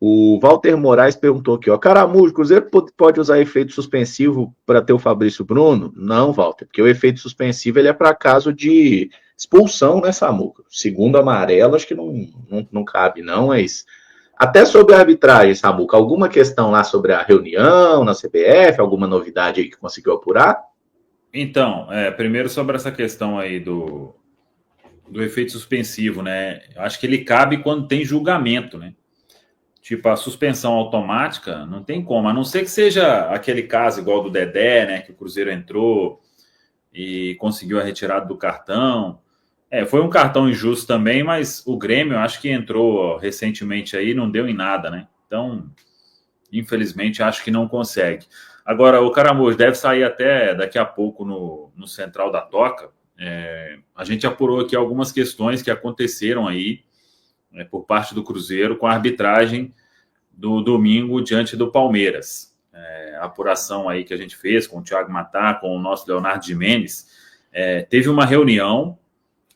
O Walter Moraes perguntou aqui, ó, Caramujo, o Cruzeiro pode usar efeito suspensivo para ter o Fabrício Bruno? Não, Walter, porque o efeito suspensivo ele é para caso de expulsão, né, Samuca? Segundo amarelo, acho que não cabe, não, mas até sobre a arbitragem, Samuca, alguma questão lá sobre a reunião na CBF, alguma novidade aí que conseguiu apurar? Então, primeiro sobre essa questão aí do efeito suspensivo, né? Eu acho que ele cabe quando tem julgamento, né? Tipo, a suspensão automática não tem como, a não ser que seja aquele caso igual do Dedé, né? Que o Cruzeiro entrou e conseguiu a retirada do cartão. Foi um cartão injusto também, mas o Grêmio, eu acho que entrou recentemente aí, não deu em nada, né? Então, infelizmente, acho que não consegue. Agora, o Caramujo deve sair até daqui a pouco no Central da Toca. A gente apurou aqui algumas questões que aconteceram aí por parte do Cruzeiro com a arbitragem do domingo diante do Palmeiras. A apuração aí que a gente fez com o Thiago Matá, com o nosso Leonardo Gimenez, teve uma reunião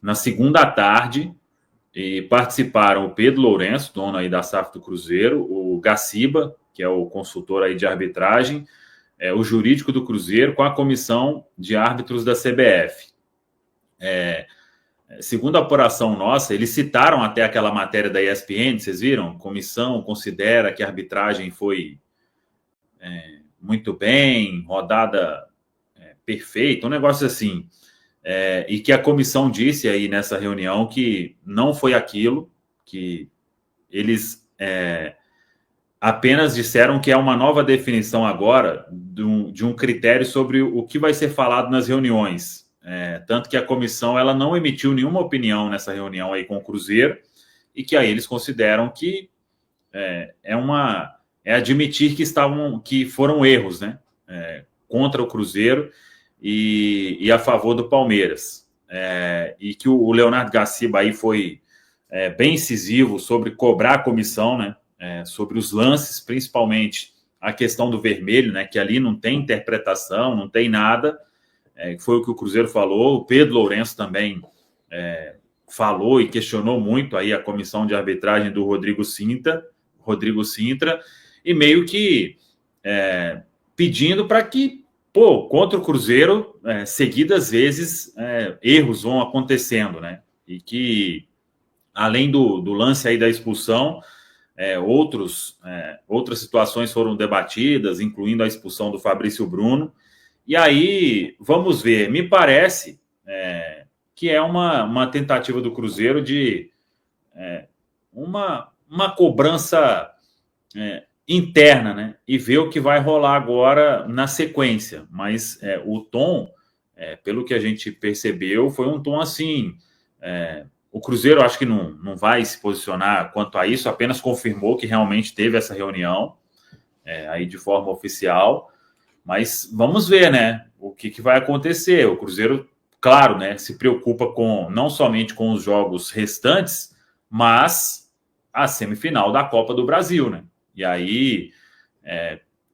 na segunda tarde e participaram o Pedro Lourenço, dono aí da SAF do Cruzeiro, o Gaciba, que é o consultor aí de arbitragem, o jurídico do Cruzeiro com a comissão de árbitros da CBF. Segundo a apuração nossa, eles citaram até aquela matéria da ESPN, vocês viram? Comissão considera que a arbitragem foi muito bem, rodada perfeita, um negócio assim. E que a comissão disse aí nessa reunião que não foi aquilo, que eles apenas disseram que é uma nova definição agora de um critério sobre o que vai ser falado nas reuniões. Tanto que a comissão ela não emitiu nenhuma opinião nessa reunião aí com o Cruzeiro e que aí eles consideram que é admitir que foram erros, né? Contra o Cruzeiro e a favor do Palmeiras. E que o Leonardo Gaciba aí foi bem incisivo sobre cobrar a comissão, né? Sobre os lances, principalmente a questão do vermelho, né? Que ali não tem interpretação, não tem nada. Foi o que o Cruzeiro falou. O Pedro Lourenço também falou e questionou muito aí a comissão de arbitragem do Rodrigo Sintra, e meio que pedindo para que, contra o Cruzeiro, seguidas vezes, erros vão acontecendo, né? E que, além do lance aí da expulsão, outras situações foram debatidas, incluindo a expulsão do Fabrício Bruno. E aí, vamos ver, me parece que é uma tentativa do Cruzeiro de uma cobrança interna, né? E ver o que vai rolar agora na sequência. Mas o tom, pelo que a gente percebeu, foi um tom assim. O Cruzeiro acho que não vai se posicionar quanto a isso, apenas confirmou que realmente teve essa reunião aí de forma oficial. Mas vamos ver, né? O que vai acontecer. O Cruzeiro, claro, né? Se preocupa não somente com os jogos restantes, mas a semifinal da Copa do Brasil, né? E aí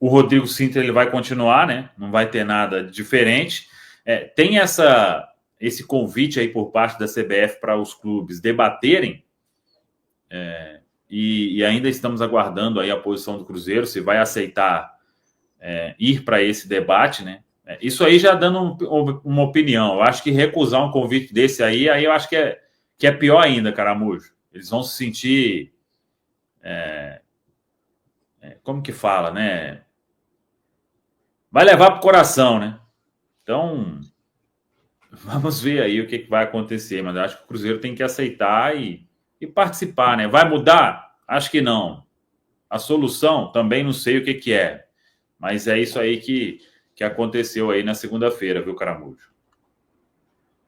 o Rodrigo Sintra ele vai continuar, né? Não vai ter nada diferente. Tem esse convite aí por parte da CBF para os clubes debaterem, e ainda estamos aguardando aí a posição do Cruzeiro, se vai aceitar ir para esse debate, né? Isso aí já dando uma opinião. Eu acho que recusar um convite desse aí eu acho que é pior ainda, Caramujo. Eles vão se sentir como que fala, né? Vai levar para o coração, né? Então, vamos ver aí o que vai acontecer, mas eu acho que o Cruzeiro tem que aceitar e participar, né? Vai mudar? Acho que não. A solução, também não sei o que é. Mas é isso aí que aconteceu aí na segunda-feira, viu, Caramujo?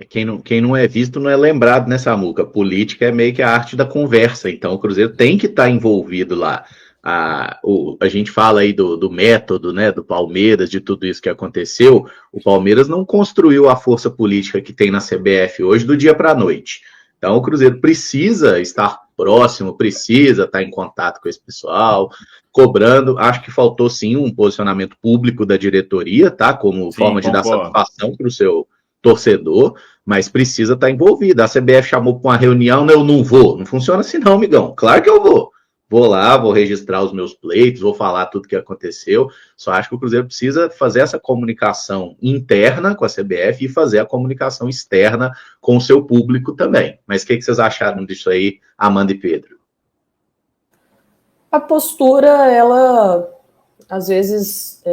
Quem não é visto não é lembrado, né, Samuca? Política é meio que a arte da conversa, então o Cruzeiro tem que estar envolvido lá. A gente fala aí do método, né, do Palmeiras, de tudo isso que aconteceu. O Palmeiras não construiu a força política que tem na CBF hoje do dia para a noite. Então o Cruzeiro precisa estar próximo, precisa estar em contato com esse pessoal, cobrando. Acho que faltou sim um posicionamento público da diretoria, tá? Como forma de dar satisfação para o seu torcedor, mas precisa estar envolvido. A CBF chamou para uma reunião, eu não vou. Não funciona assim não, amigão. Claro que eu vou. vou lá, vou registrar os meus pleitos, vou falar tudo que aconteceu. Só acho que o Cruzeiro precisa fazer essa comunicação interna com a CBF e fazer a comunicação externa com o seu público também. Mas o que vocês acharam disso aí, Amanda e Pedro? A postura, ela, às vezes,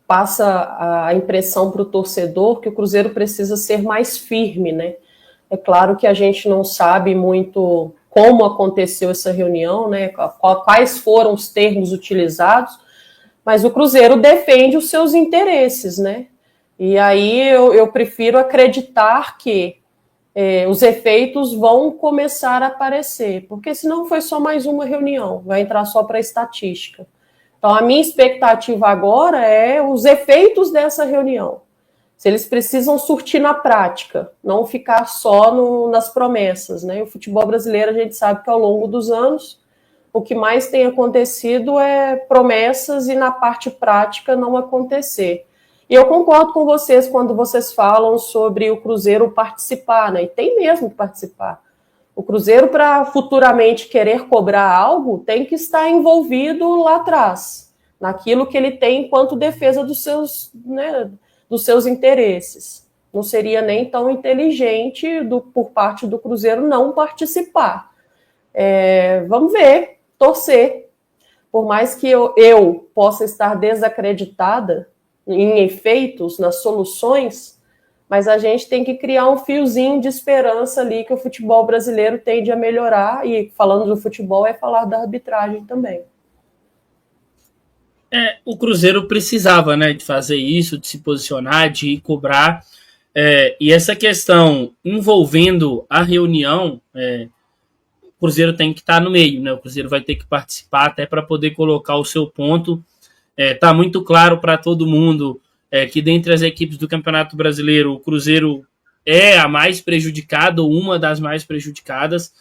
passa a impressão para o torcedor que o Cruzeiro precisa ser mais firme, né? É claro que a gente não sabe muito como aconteceu essa reunião, né? Quais foram os termos utilizados, mas o Cruzeiro defende os seus interesses, né? E aí eu prefiro acreditar que os efeitos vão começar a aparecer, porque senão foi só mais uma reunião, vai entrar só para estatística. Então, a minha expectativa agora é os efeitos dessa reunião. Se eles precisam surtir na prática, não ficar só nas promessas, né? O futebol brasileiro, a gente sabe que ao longo dos anos, o que mais tem acontecido é promessas e na parte prática não acontecer. E eu concordo com vocês quando vocês falam sobre o Cruzeiro participar, né? E tem mesmo que participar. O Cruzeiro, para futuramente querer cobrar algo, tem que estar envolvido lá atrás, naquilo que ele tem enquanto defesa dos seus interesses. Não seria nem tão inteligente por parte do Cruzeiro não participar. Vamos ver, torcer. Por mais que eu possa estar desacreditada em efeitos, nas soluções, mas a gente tem que criar um fiozinho de esperança ali que o futebol brasileiro tende a melhorar, e falando do futebol é falar da arbitragem também. O Cruzeiro precisava, né, de fazer isso, de se posicionar, de cobrar, e essa questão envolvendo a reunião, o Cruzeiro tem que estar no meio, né? O Cruzeiro vai ter que participar até para poder colocar o seu ponto. Está muito claro para todo mundo que dentre as equipes do Campeonato Brasileiro, o Cruzeiro é a mais prejudicada, ou uma das mais prejudicadas,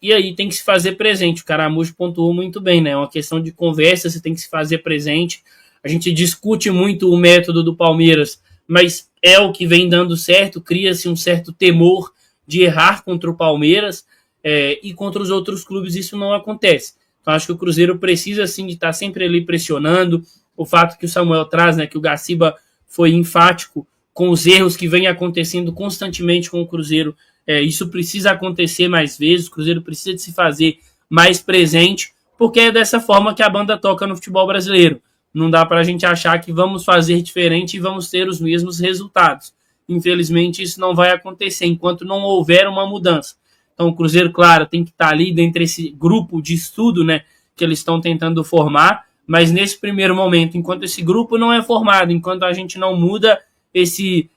e aí tem que se fazer presente. O Caramujo pontuou muito bem, né? É uma questão de conversa, você tem que se fazer presente. A gente discute muito o método do Palmeiras, mas é o que vem dando certo, cria-se um certo temor de errar contra o Palmeiras, e contra os outros clubes isso não acontece. Então acho que o Cruzeiro precisa sim de estar sempre ali pressionando. O fato que o Samuel traz, né, que o Gaciba foi enfático com os erros que vem acontecendo constantemente com o Cruzeiro, isso precisa acontecer mais vezes. O Cruzeiro precisa de se fazer mais presente, porque é dessa forma que a banda toca no futebol brasileiro. Não dá para a gente achar que vamos fazer diferente e vamos ter os mesmos resultados. Infelizmente isso não vai acontecer enquanto não houver uma mudança. Então o Cruzeiro, claro, tem que estar ali dentro desse grupo de estudo, né, que eles estão tentando formar, mas nesse primeiro momento, enquanto esse grupo não é formado, enquanto a gente não muda esse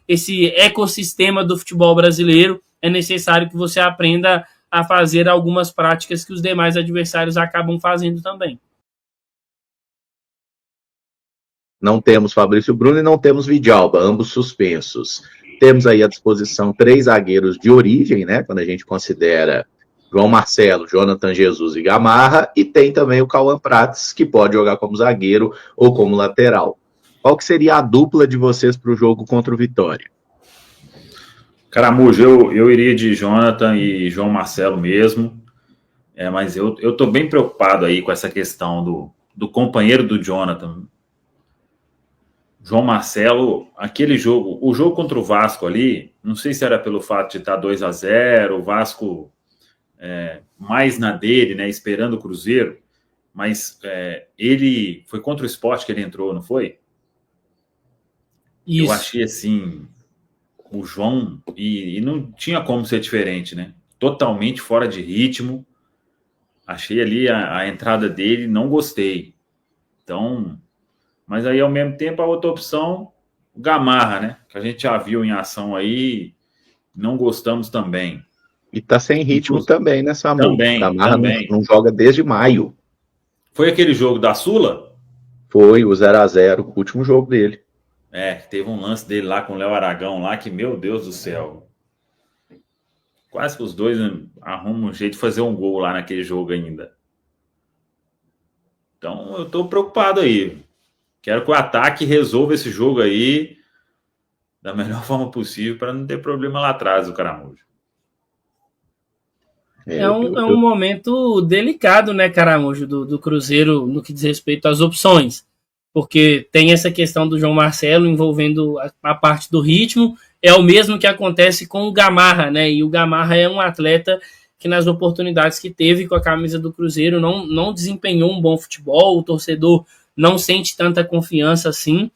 ecossistema do futebol brasileiro, é necessário que você aprenda a fazer algumas práticas que os demais adversários acabam fazendo também. Não temos Fabrício Bruno e não temos Vidalba, ambos suspensos. Temos aí à disposição 3 zagueiros de origem, né? Quando a gente considera João Marcelo, Jonathan Jesus e Gamarra, e tem também o Cauã Prates, que pode jogar como zagueiro ou como lateral. Qual que seria a dupla de vocês para o jogo contra o Vitória? Caramujo, eu iria de Jonathan e João Marcelo mesmo, mas eu estou bem preocupado aí com essa questão do companheiro do Jonathan. João Marcelo, aquele jogo, o jogo contra o Vasco ali, não sei se era pelo fato de estar 2-0, o Vasco mais na dele, né, esperando o Cruzeiro, mas ele foi contra o Sport que ele entrou, não foi? Isso. Eu achei assim, o João, e não tinha como ser diferente, né? Totalmente fora de ritmo. Achei ali a entrada dele, não gostei. Então, mas aí ao mesmo tempo a outra opção, o Gamarra, né? Que a gente já viu em ação aí, não gostamos também. E tá sem ritmo também, né, Samuel? Também. Gamarra não joga desde maio. Foi aquele jogo da Sula? Foi o 0-0, o último jogo dele. Teve um lance dele lá com o Léo Aragão lá, que, meu Deus do céu. Quase que os dois arrumam um jeito de fazer um gol lá naquele jogo ainda. Então, eu tô preocupado aí. Quero que o ataque resolva esse jogo aí da melhor forma possível para não ter problema lá atrás do Caramujo. É um momento delicado, né, Caramujo, do Cruzeiro no que diz respeito às opções. Porque tem essa questão do João Marcelo envolvendo a parte do ritmo, é o mesmo que acontece com o Gamarra, né? E o Gamarra é um atleta que nas oportunidades que teve com a camisa do Cruzeiro não desempenhou um bom futebol, o torcedor não sente tanta confiança assim.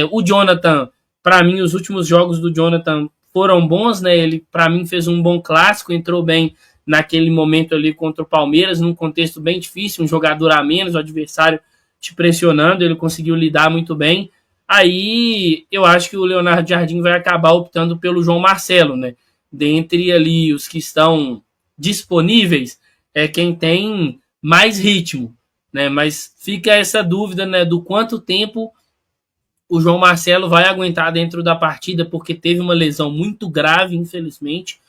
O Jonathan, para mim, os últimos jogos do Jonathan foram bons, né? Ele, para mim, fez um bom clássico, entrou bem naquele momento ali contra o Palmeiras, num contexto bem difícil, um jogador a menos, o adversário te pressionando, ele conseguiu lidar muito bem. Aí eu acho que o Leonardo Jardim vai acabar optando pelo João Marcelo, né? Dentre ali os que estão disponíveis, é quem tem mais ritmo, né? Mas fica essa dúvida, né, do quanto tempo o João Marcelo vai aguentar dentro da partida, porque teve uma lesão muito grave, infelizmente.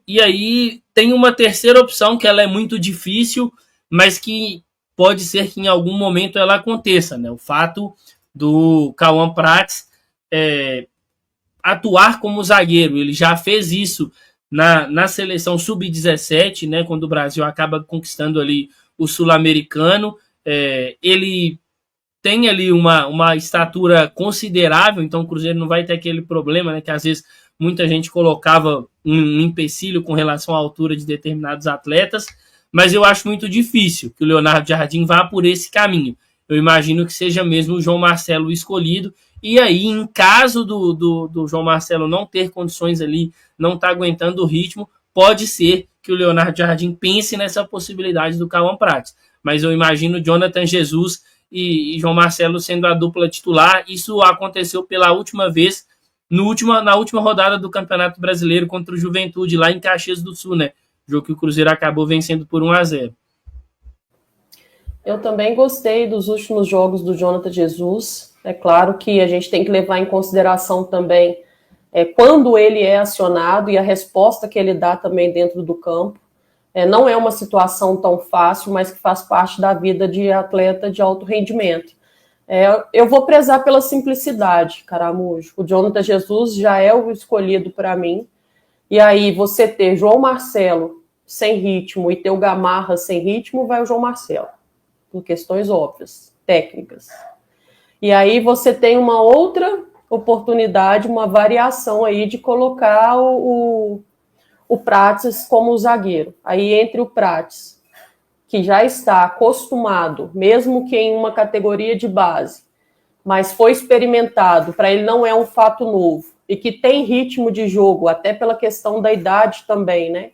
E aí tem uma terceira opção, que ela é muito difícil, mas que pode ser que em algum momento ela aconteça, né? O fato do Cauã Prats atuar como zagueiro. Ele já fez isso na seleção sub-17, né? Quando o Brasil acaba conquistando ali o sul-americano. Ele tem ali uma estatura considerável, então o Cruzeiro não vai ter aquele problema, né, que às vezes muita gente colocava um empecilho com relação à altura de determinados atletas, mas eu acho muito difícil que o Leonardo Jardim vá por esse caminho. Eu imagino que seja mesmo o João Marcelo escolhido, e aí, em caso do João Marcelo não ter condições ali, não estar aguentando o ritmo, pode ser que o Leonardo Jardim pense nessa possibilidade do Cauã Prats. Mas eu imagino Jonathan Jesus e João Marcelo sendo a dupla titular. Isso aconteceu pela última vez na última rodada do Campeonato Brasileiro contra o Juventude, lá em Caxias do Sul, né? Jogo que o Cruzeiro acabou vencendo por 1-0. Eu também gostei dos últimos jogos do Jonathan Jesus. É claro que a gente tem que levar em consideração também quando ele é acionado e a resposta que ele dá também dentro do campo. Não é uma situação tão fácil, mas que faz parte da vida de atleta de alto rendimento. Eu vou prezar pela simplicidade, Caramujo. O Jonathan Jesus já é o escolhido para mim. E aí você ter João Marcelo sem ritmo e ter o Gamarra sem ritmo, vai o João Marcelo, por questões óbvias, técnicas. E aí você tem uma outra oportunidade, uma variação aí de colocar o Prats como zagueiro. Aí entre o Prats, que já está acostumado, mesmo que em uma categoria de base, mas foi experimentado, para ele não é um fato novo, e que tem ritmo de jogo, até pela questão da idade também, né?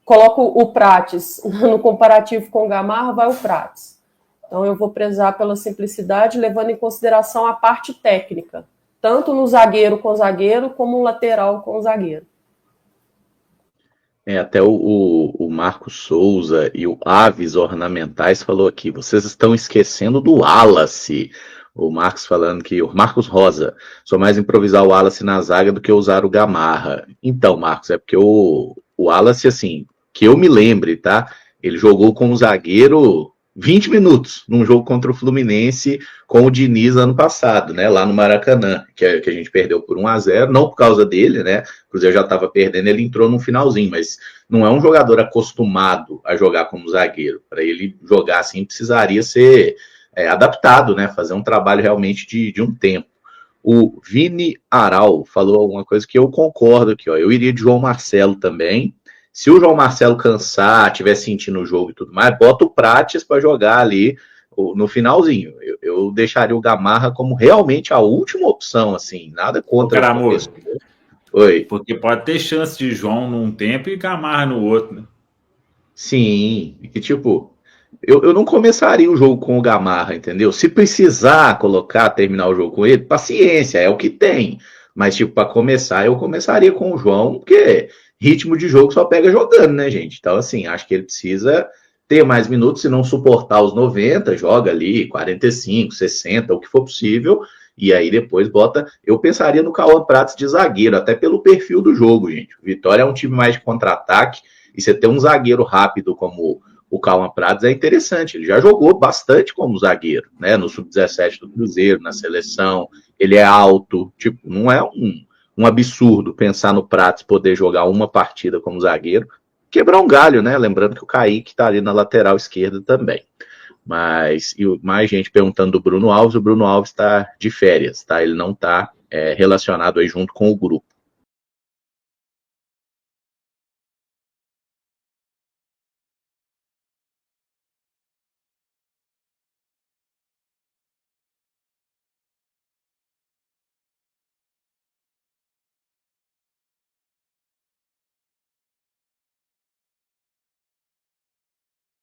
Coloco o Prats no comparativo com o Gamarra, vai o Prats. Então eu vou prezar pela simplicidade, levando em consideração a parte técnica, tanto no zagueiro com zagueiro, como no lateral com zagueiro. Até o Marcos Souza e o Aves Ornamentais falou aqui, vocês estão esquecendo do Wallace. O Marcos falando que o Marcos Rosa, só mais improvisar o Wallace na zaga do que usar o Gamarra. Então, Marcos, é porque o Wallace, assim, que eu me lembre, tá? Ele jogou como zagueiro 20 minutos num jogo contra o Fluminense com o Diniz ano passado, né? Lá no Maracanã, que a gente perdeu por 1-0, não por causa dele, né? O Cruzeiro já estava perdendo, ele entrou no finalzinho, mas não é um jogador acostumado a jogar como zagueiro. Para ele jogar assim, precisaria ser adaptado, né? Fazer um trabalho realmente de um tempo. O Vini Aral falou alguma coisa que eu concordo aqui, ó. Eu iria de João Marcelo também. Se o João Marcelo cansar, estiver sentindo o jogo e tudo mais, bota o Prates para jogar ali no finalzinho. Eu deixaria o Gamarra como realmente a última opção, assim, nada contra. Caramujo. Oi. Porque pode ter chance de João num tempo e Gamarra no outro, né? Sim, e tipo, eu não começaria o jogo com o Gamarra, entendeu? Se precisar terminar o jogo com ele, paciência, é o que tem. Mas, tipo, para começar, eu começaria com o João, porque ritmo de jogo só pega jogando, né, gente? Então, assim, acho que ele precisa ter mais minutos, se não suportar os 90, joga ali 45, 60, o que for possível, e aí depois bota... Eu pensaria no Cauã Prats de zagueiro, até pelo perfil do jogo, gente. O Vitória é um time mais de contra-ataque, e você ter um zagueiro rápido como o Cauã Prats é interessante. Ele já jogou bastante como zagueiro, né? No Sub-17 do Cruzeiro, na seleção. Ele é alto, tipo, não é um absurdo pensar no Prats poder jogar uma partida como zagueiro. Quebrar um galho, né? Lembrando que o Kaique está ali na lateral esquerda também. Mas e mais gente perguntando do Bruno Alves. O Bruno Alves está de férias, tá? Ele não está relacionado aí junto com o grupo.